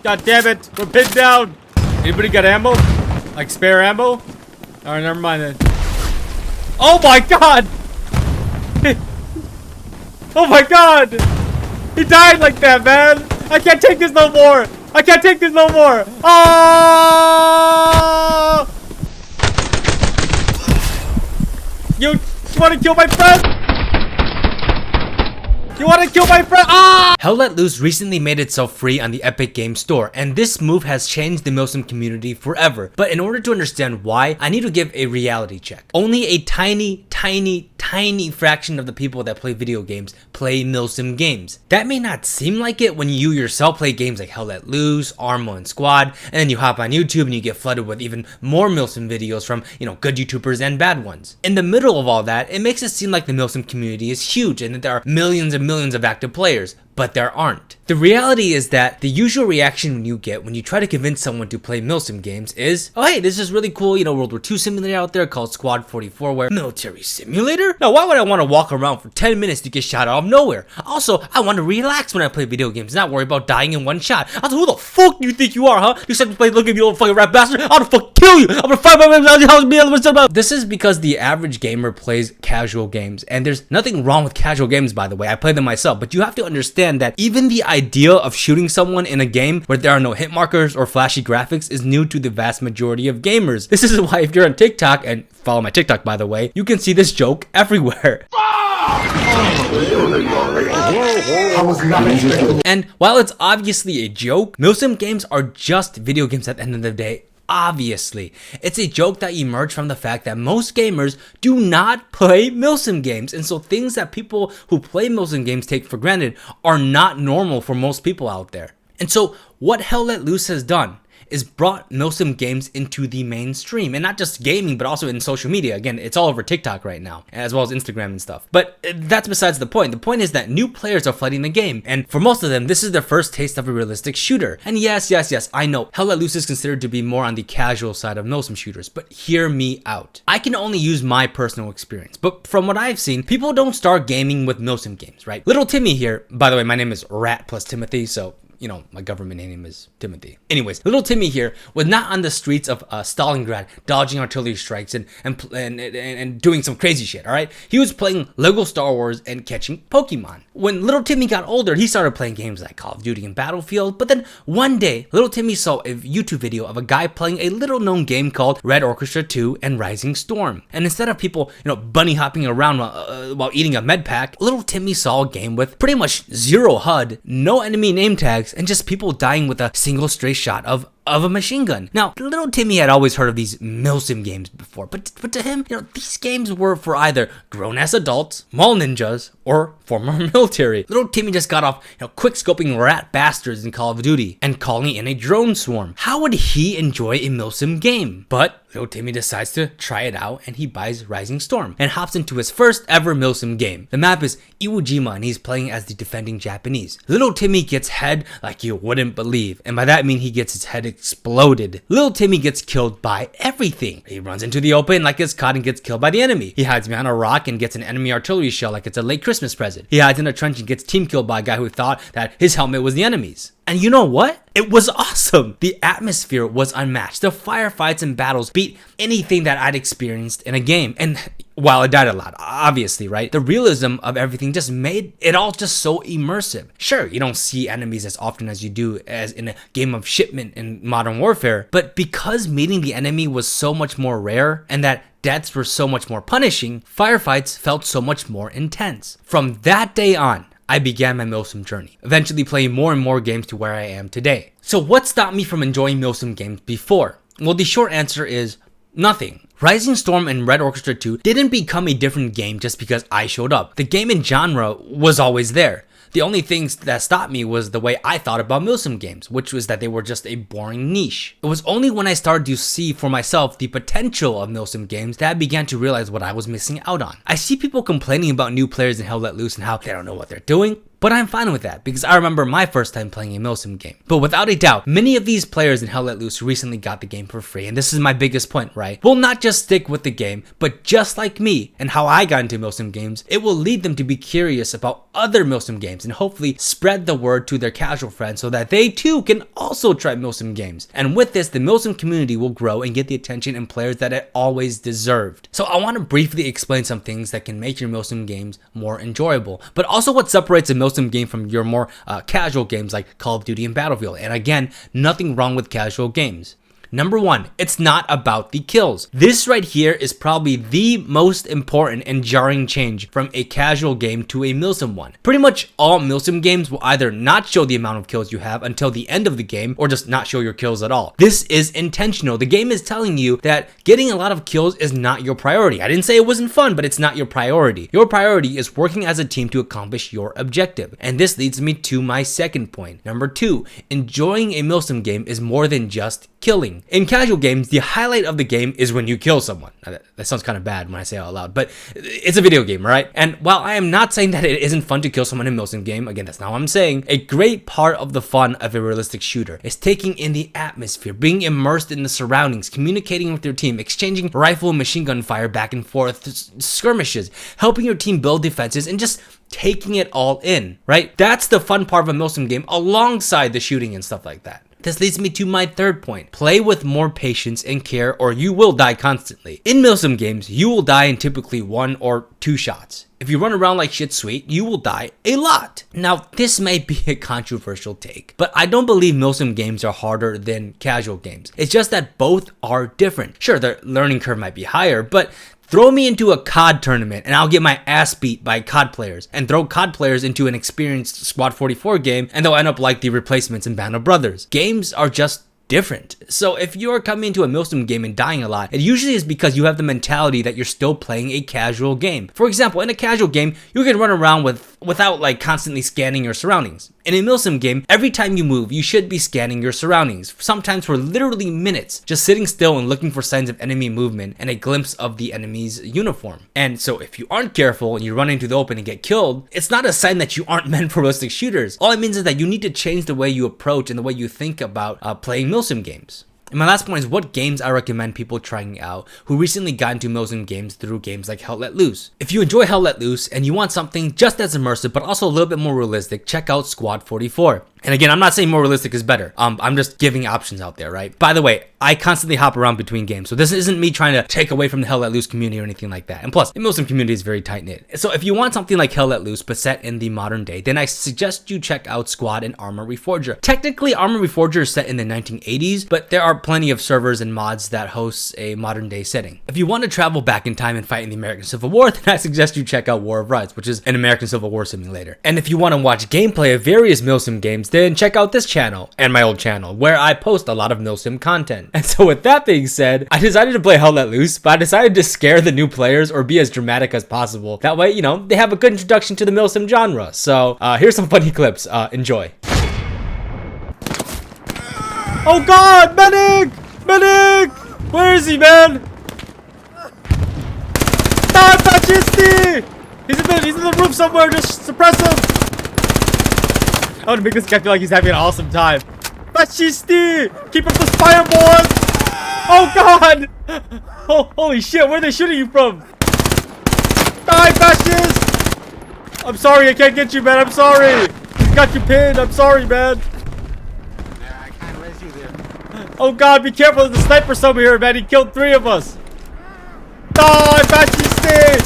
God damn it. We're pinned down. Anybody got ammo? Like spare ammo? Alright, never mind then. Oh my god! Oh my god! He died like that, man! I can't take this no more! I can't take this no more! Oh! You wanna kill my friend? You wanna kill my friend? Ah! Hell Let Loose recently made itself free on the Epic Games Store, and this move has changed the Milsim community forever. But in order to understand why, I need to give a reality check. Only a tiny fraction of the people that play video games play Milsim games. That may not seem like it when you yourself play games like Hell Let Loose, Armo, and Squad, and then you hop on YouTube and you get flooded with even more Milsim videos from, good YouTubers and bad ones. In the middle of all that, it makes it seem like the Milsim community is huge and that there are millions and millions of active players. But there aren't. The reality is that the usual reaction you get when you try to convince someone to play Milsim games is, oh hey, this is really cool, World War II simulator out there called Squad 44 where military simulator? Now why would I want to walk around for 10 minutes to get shot out of nowhere? Also, I want to relax when I play video games, not worry about dying in one shot. Also, who the fuck do you think you are, huh? You said to play, look at you little fucking rat bastard, I'm gonna fucking kill you! I'm gonna fight my house. This is because the average gamer plays casual games, and there's nothing wrong with casual games, by the way. I play them myself, but you have to understand that even the idea of shooting someone in a game where there are no hit markers or flashy graphics is new to the vast majority of gamers. This is why if you're on TikTok, and follow my TikTok by the way, you can see this joke everywhere. And while it's obviously a joke, Milsim games are just video games at the end of the day. Obviously, it's a joke that emerged from the fact that most gamers do not play Milsim games, and so things that people who play Milsim games take for granted are not normal for most people out there. And so what Hell Let Loose has done is brought Milsim games into the mainstream, and not just gaming but also in social media. Again, it's all over TikTok right now, as well as Instagram and stuff. But that's besides the point. The point is that new players are flooding the game, and for most of them this is their first taste of a realistic shooter. And yes, I know Hell Let Loose is considered to be more on the casual side of Milsim shooters, but hear me out. I can only use my personal experience, but from what I've seen, people don't start gaming with Milsim games, right? Little Timmy here, by the way, my name is Rat plus Timothy, so my government name is Timothy. Anyways, little Timmy here was not on the streets of Stalingrad dodging artillery strikes and doing some crazy shit, alright? He was playing Lego Star Wars and catching Pokemon. When little Timmy got older, he started playing games like Call of Duty and Battlefield, but then one day, little Timmy saw a YouTube video of a guy playing a little known game called Red Orchestra 2 and Rising Storm. And instead of people, bunny hopping around while eating a med pack, little Timmy saw a game with pretty much zero HUD, no enemy name tags, and just people dying with a single stray shot of a machine gun. Now, little Timmy had always heard of these Milsim games before, but to him, these games were for either grown-ass adults, mall ninjas, or former military. Little Timmy just got off, quick scoping rat bastards in Call of Duty and calling in a drone swarm. How would he enjoy a Milsim game? But little Timmy decides to try it out, and he buys Rising Storm and hops into his first ever Milsim game. The map is Iwo Jima, and he's playing as the defending Japanese. Little Timmy gets head like you wouldn't believe, and by that I mean he gets his head exploded. Little Timmy gets killed by everything. He runs into the open like it's caught and gets killed by the enemy. He hides behind a rock and gets an enemy artillery shell like it's a late Christmas present. He hides in a trench and gets team killed by a guy who thought that his helmet was the enemy's. And you know what? It was awesome. The atmosphere was unmatched. The firefights and battles beat anything that I'd experienced in a game. And while I died a lot, obviously, right? The realism of everything just made it all just so immersive. Sure, you don't see enemies as often as you do as in a game of shipment in Modern Warfare, but because meeting the enemy was so much more rare and that deaths were so much more punishing, firefights felt so much more intense. From that day on, I began my Milsim journey, eventually playing more and more games to where I am today. So what stopped me from enjoying Milsim games before? Well, the short answer is nothing. Rising Storm and Red Orchestra 2 didn't become a different game just because I showed up. The game and genre was always there. The only things that stopped me was the way I thought about Milsim games, which was that they were just a boring niche. It was only when I started to see for myself the potential of Milsim games that I began to realize what I was missing out on. I see people complaining about new players in Hell Let Loose and how they don't know what they're doing, but I'm fine with that because I remember my first time playing a Milsim game. But without a doubt, many of these players in Hell Let Loose recently got the game for free, and this is my biggest point, right? Will not just stick with the game, but just like me and how I got into Milsim games, it will lead them to be curious about other Milsim games and hopefully spread the word to their casual friends so that they too can also try Milsim games. And with this, the Milsim community will grow and get the attention and players that it always deserved. So I want to briefly explain some things that can make your Milsim games more enjoyable, but also what separates a Milsim game from your more casual games like Call of Duty and Battlefield. And again, nothing wrong with casual games. Number one, it's not about the kills. This right here is probably the most important and jarring change from a casual game to a Milsim one. Pretty much all Milsim games will either not show the amount of kills you have until the end of the game or just not show your kills at all. This is intentional. The game is telling you that getting a lot of kills is not your priority. I didn't say it wasn't fun, but it's not your priority. Your priority is working as a team to accomplish your objective. And this leads me to my second point. Number two, enjoying a Milsim game is more than just killing. In casual games, the highlight of the game is when you kill someone. Now, that sounds kind of bad when I say it out loud, but it's a video game, right? And while I am not saying that it isn't fun to kill someone in a Milsim game, again, that's not what I'm saying, a great part of the fun of a realistic shooter is taking in the atmosphere, being immersed in the surroundings, communicating with your team, exchanging rifle and machine gun fire back and forth, skirmishes, helping your team build defenses, and just taking it all in, right? That's the fun part of a Milsim game alongside the shooting and stuff like that. This leads me to my third point. Play with more patience and care or you will die constantly. In Milsim games, you will die in typically 1 or 2 shots. If you run around like shit sweet, you will die a lot. Now, this may be a controversial take, but I don't believe Milsim games are harder than casual games. It's just that both are different. Sure, the learning curve might be higher, but throw me into a COD tournament and I'll get my ass beat by COD players, and throw COD players into an experienced Squad 44 game and they'll end up like the replacements in Band of Brothers. Games are just different. So if you're coming into a Milsim game and dying a lot, it usually is because you have the mentality that you're still playing a casual game. For example, in a casual game, you can run around without like constantly scanning your surroundings. In a Milsim game, every time you move, you should be scanning your surroundings, sometimes for literally minutes, just sitting still and looking for signs of enemy movement and a glimpse of the enemy's uniform. And so if you aren't careful and you run into the open and get killed, it's not a sign that you aren't meant for realistic shooters. All it means is that you need to change the way you approach and the way you think about playing Milsim games. And my last point is what games I recommend people trying out who recently got into Milsim games through games like Hell Let Loose. If you enjoy Hell Let Loose and you want something just as immersive but also a little bit more realistic, check out Squad 44. And again, I'm not saying more realistic is better. I'm just giving options out there, right? By the way, I constantly hop around between games, so this isn't me trying to take away from the Hell Let Loose community or anything like that. And plus, the Milsim community is very tight-knit. So if you want something like Hell Let Loose but set in the modern day, then I suggest you check out Squad and Armor Reforger. Technically, Armor Reforger is set in the 1980s, but there are plenty of servers and mods that hosts a modern day setting. If you want to travel back in time and fight in the American Civil War, then I suggest you check out War of Rights, which is an American Civil War simulator. And if you want to watch gameplay of various Milsim games, then check out this channel and my old channel where I post a lot of Milsim content. And so with that being said, I decided to play Hell Let Loose, but I decided to scare the new players or be as dramatic as possible. That way, you know, they have a good introduction to the Milsim genre. So here's some funny clips. Enjoy. Oh God, medic! Medic! Where is he, man? Die, fascisti! He's in the roof somewhere. Just suppress him. I want to make this guy feel like he's having an awesome time. Fascisti! Keep up the fire, boys! Oh God! Oh, holy shit! Where are they shooting you from? Die, fascist! I'm sorry, I can't get you, man. I'm sorry. He's got you pinned. I'm sorry, man. Oh God, be careful, there's a sniper somewhere here, man. He killed 3 of us. Die, fascisti!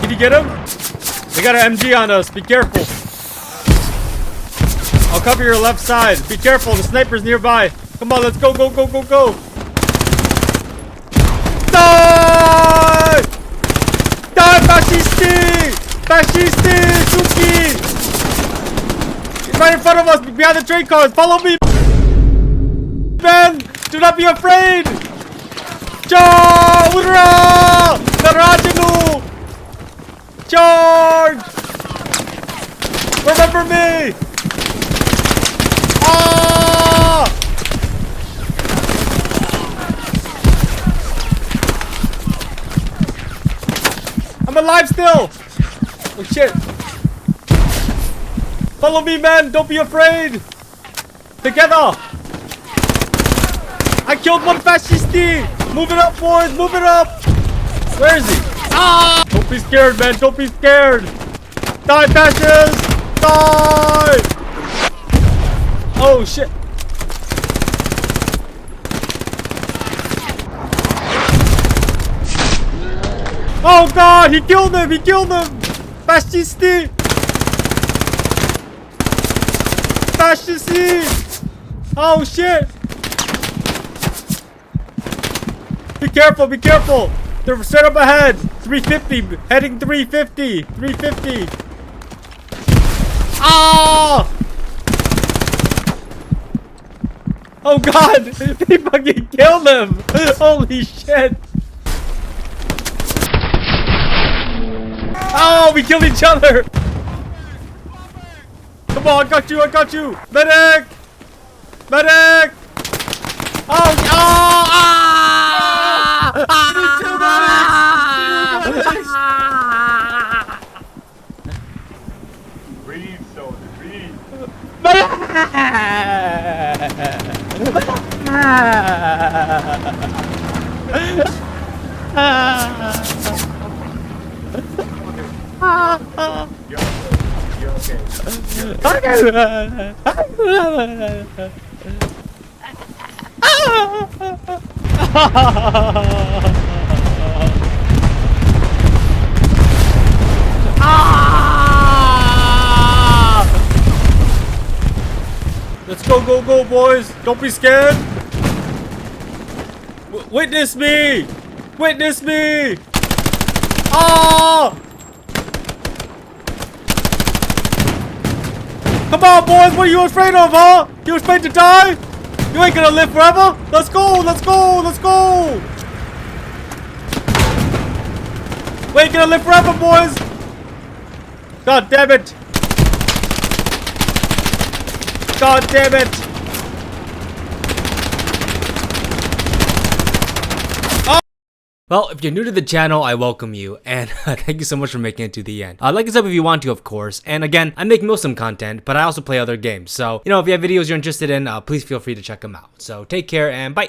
Did you get him? They got an MG on us, be careful. I'll cover your left side. Be careful, the sniper's nearby. Come on, let's go, go, go, go, go. Die! Die, fascisti! Fascisti! Tuki! He's right in front of us, behind the train cars. Follow me, man! Do not be afraid! Charge! Udra! Narajanu! Charge! Remember me! Ah! I'm alive still. Oh shit. Follow me, man. Don't be afraid. Together. I killed one fascisti. Move it up, boys. Move it up. Where is he? Ah! Don't be scared, man. Don't be scared. Die, fascists. Die. Oh shit. Oh god, he killed him, Fascisti! Fascisti! Oh shit! Be careful! They're straight up ahead! 350, heading 350! 350! Ah! Oh god! They fucking killed him! Holy shit! Oh, we killed each other! Come on, I got you! Medic! Medic! Oh, Breathe, soldier, breathe. You're Let's go, boys! Don't be scared! Witness me! Ah! Come on, boys! What are you afraid of, huh? You afraid to die? You ain't gonna live forever! Let's go! We ain't gonna live forever, boys! God damn it! Well, if you're new to the channel, I welcome you, and thank you so much for making it to the end. Like this up if you want to, of course, and again, I make Milsim content, but I also play other games, so, if you have videos you're interested in, please feel free to check them out. So, take care, and bye!